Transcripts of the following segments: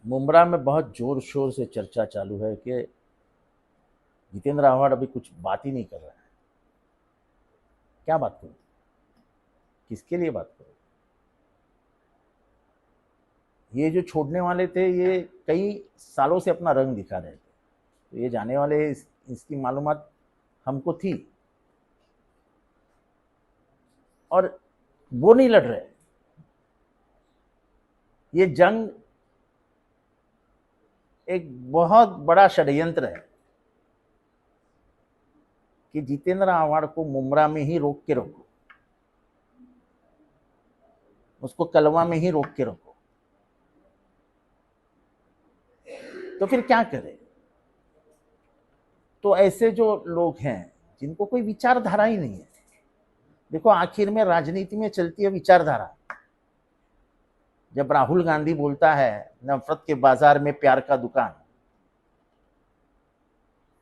मुमरा में बहुत जोर शोर से चर्चा चालू है कि जितेंद्र आव्हाड अभी कुछ बात ही नहीं कर रहा है। क्या बात करूं, किसके लिए बात करूं? ये जो छोड़ने वाले थे ये कई सालों से अपना रंग दिखा रहे थे, तो ये जाने वाले इसकी मालूमात हमको थी। और वो नहीं लड़ रहे। ये जंग एक बहुत बड़ा षड्यंत्र है कि जितेंद्र आव्हाड को मुमरा में ही रोक के रखो, उसको कलवा में ही रोक के रखो। तो फिर क्या करें? तो ऐसे जो लोग हैं जिनको कोई विचारधारा ही नहीं है। देखो, आखिर में राजनीति में चलती है विचारधारा। जब राहुल गांधी बोलता है नफरत के बाजार में प्यार का दुकान,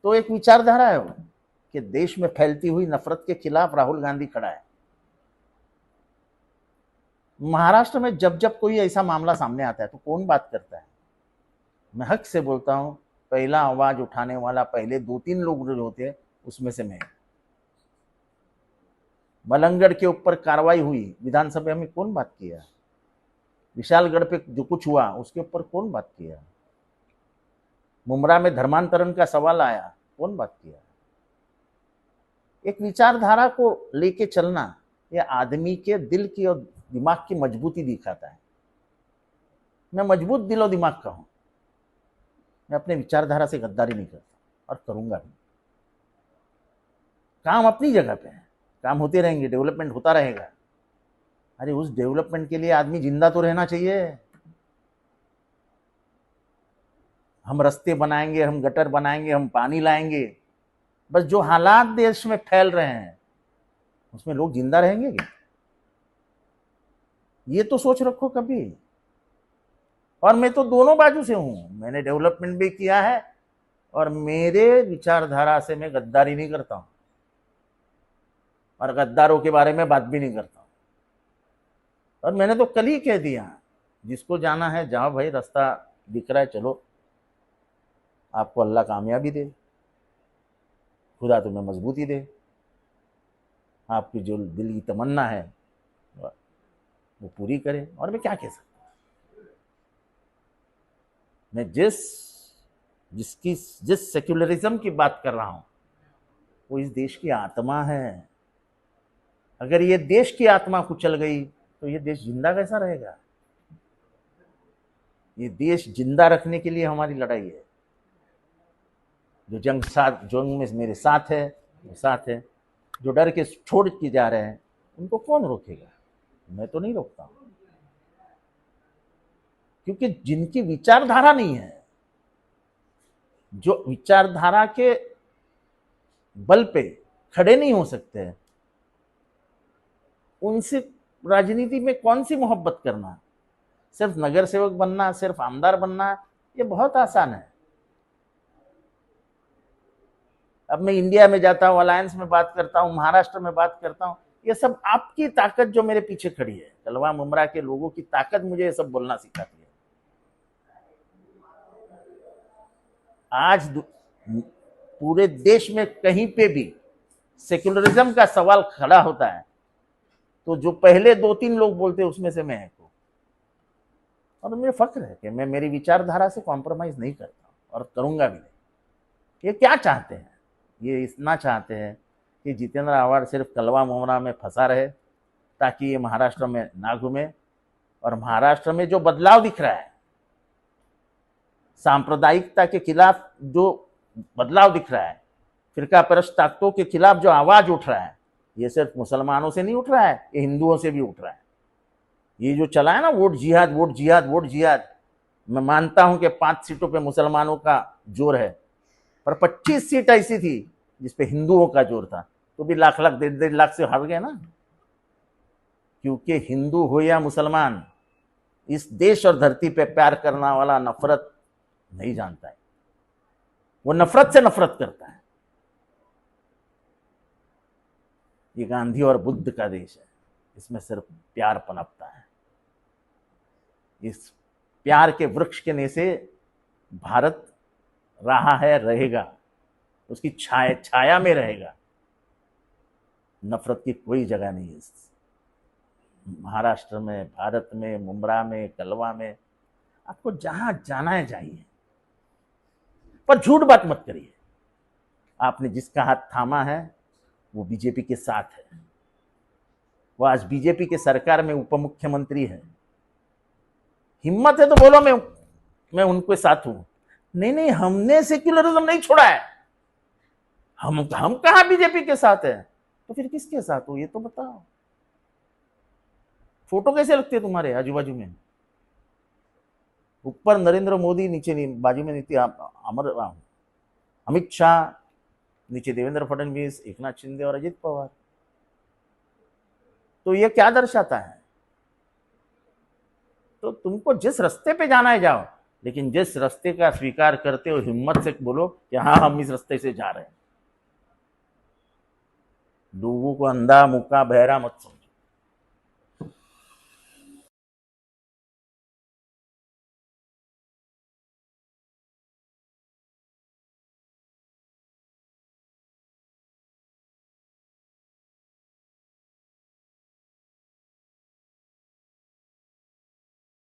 तो एक विचारधारा है वो कि देश में फैलती हुई नफरत के खिलाफ राहुल गांधी खड़ा है। महाराष्ट्र में जब जब कोई ऐसा मामला सामने आता है तो कौन बात करता है? मैं हक से बोलता हूं, पहला आवाज उठाने वाला पहले 2-3 लोग जो होते हैं उसमें से मैं। मलंगड़ के ऊपर कार्रवाई हुई, विधानसभा में कौन बात किया? विशालगढ़ पे जो कुछ हुआ उसके ऊपर कौन बात किया? मुमरा में धर्मांतरण का सवाल आया, कौन बात किया? एक विचारधारा को लेके चलना यह आदमी के दिल की और दिमाग की मजबूती दिखाता है। मैं मजबूत दिल और दिमाग का हूं। मैं अपने विचारधारा से गद्दारी नहीं करता और करूंगा भी। काम अपनी जगह पे है, काम होते रहेंगे, डेवलपमेंट होता रहेगा। अरे उस डेवलपमेंट के लिए आदमी जिंदा तो रहना चाहिए। हम रास्ते बनाएंगे, हम गटर बनाएंगे, हम पानी लाएंगे, बस जो हालात देश में फैल रहे हैं उसमें लोग जिंदा रहेंगे क्या? ये तो सोच रखो कभी। और मैं तो दोनों बाजू से हूं, मैंने डेवलपमेंट भी किया है और मेरे विचारधारा से मैं गद्दारी नहीं करता हूं और गद्दारों के बारे में बात भी नहीं करता हूं। और मैंने तो कल ही कह दिया, जिसको जाना है जाओ भाई, रास्ता दिख रहा है चलो। आपको अल्लाह कामयाबी दे, खुदा तुम्हें मजबूती दे, आपकी जो दिल की तमन्ना है वो पूरी करे। और मैं क्या कह सकता? मैं जिस सेक्युलरिज्म की बात कर रहा हूं वो इस देश की आत्मा है। अगर ये देश की आत्मा कुचल गई तो ये देश जिंदा कैसा रहेगा? ये देश जिंदा रखने के लिए हमारी लड़ाई है। जो जंग में मेरे साथ है वो साथ है, जो डर के छोड़ के जा रहे हैं उनको कौन रोकेगा? मैं तो नहीं रोकता हूं, क्योंकि जिनकी विचारधारा नहीं है, जो विचारधारा के बल पे खड़े नहीं हो सकते, उनसे राजनीति में कौन सी मोहब्बत करना? सिर्फ नगर सेवक बनना, सिर्फ आमदार बनना, ये बहुत आसान है। अब मैं इंडिया में जाता हूं, अलायंस में बात करता हूं, महाराष्ट्र में बात करता हूं, ये सब आपकी ताकत जो मेरे पीछे खड़ी है, कलवा मुमरा के लोगों की ताकत मुझे ये सब बोलना सिखाती है। आज पूरे देश में कहीं पे भी सेक्युलरिज्म का सवाल खड़ा होता है तो जो पहले 2-3 लोग बोलते हैं उसमें से मैं एक हूं। और मुझे फख्र है कि मैं मेरी विचारधारा से कॉम्प्रोमाइज नहीं करता और करूंगा भी नहीं। ये क्या चाहते हैं? ये इतना चाहते हैं कि जितेंद्र आव्हाड सिर्फ कलवा मुमरा में फंसा रहे ताकि ये महाराष्ट्र में ना घूमे। और महाराष्ट्र में जो बदलाव दिख रहा है, सांप्रदायिकता के खिलाफ जो बदलाव दिख रहा है, फिरका परस्त ताकतों के खिलाफ जो आवाज उठ रहा है, ये सिर्फ मुसलमानों से नहीं उठ रहा है, ये हिंदुओं से भी उठ रहा है। ये जो चला है ना वोट जिहाद, वोट जिहाद, वोट जिहाद, मैं मानता हूं कि 5 सीटों पे मुसलमानों का जोर है, पर 25 सीट ऐसी थी जिसपे हिंदुओं का जोर था, तो भी लाख लाख 1.5 लाख से हार गए ना। क्योंकि हिंदू हो या मुसलमान, इस देश और धरती पे प्यार करने वाला नफरत नहीं जानता है। वो नफरत से नफरत करता है। ये गांधी और बुद्ध का देश है, इसमें सिर्फ प्यार पनपता है। इस प्यार के वृक्ष के नीचे भारत रहा है, रहेगा, उसकी छाया में रहेगा। नफरत की कोई जगह नहीं है महाराष्ट्र में, भारत में, मुंब्रा में, कलवा में। आपको जहां जाना है जाइए, पर झूठ बात मत करिए। आपने जिसका हाथ थामा है वो बीजेपी के साथ है, वो आज बीजेपी के सरकार में उप मुख्यमंत्री है। हिम्मत है तो बोलो मैं उनके साथ हूं। नहीं नहीं, हमने सेक्युलरिज्म नहीं छोड़ा है। हम कहां बीजेपी के साथ है, तो फिर किसके साथ हो ये तो बताओ। फोटो कैसे लगती है तुम्हारे आजू बाजू में? ऊपर नरेंद्र मोदी, नीचे बाजू में नीति अमित शाह, नीचे देवेंद्र फडणवीस, एकनाथ शिंदे और अजित पवार। तो ये क्या दर्शाता है? तो तुमको जिस रास्ते पे जाना है जाओ, लेकिन जिस रास्ते का स्वीकार करते हो हिम्मत से बोलो कि हाँ हम इस रास्ते से जा रहे हैं। लोगों को अंधा मुक्का बहरा मत समझो।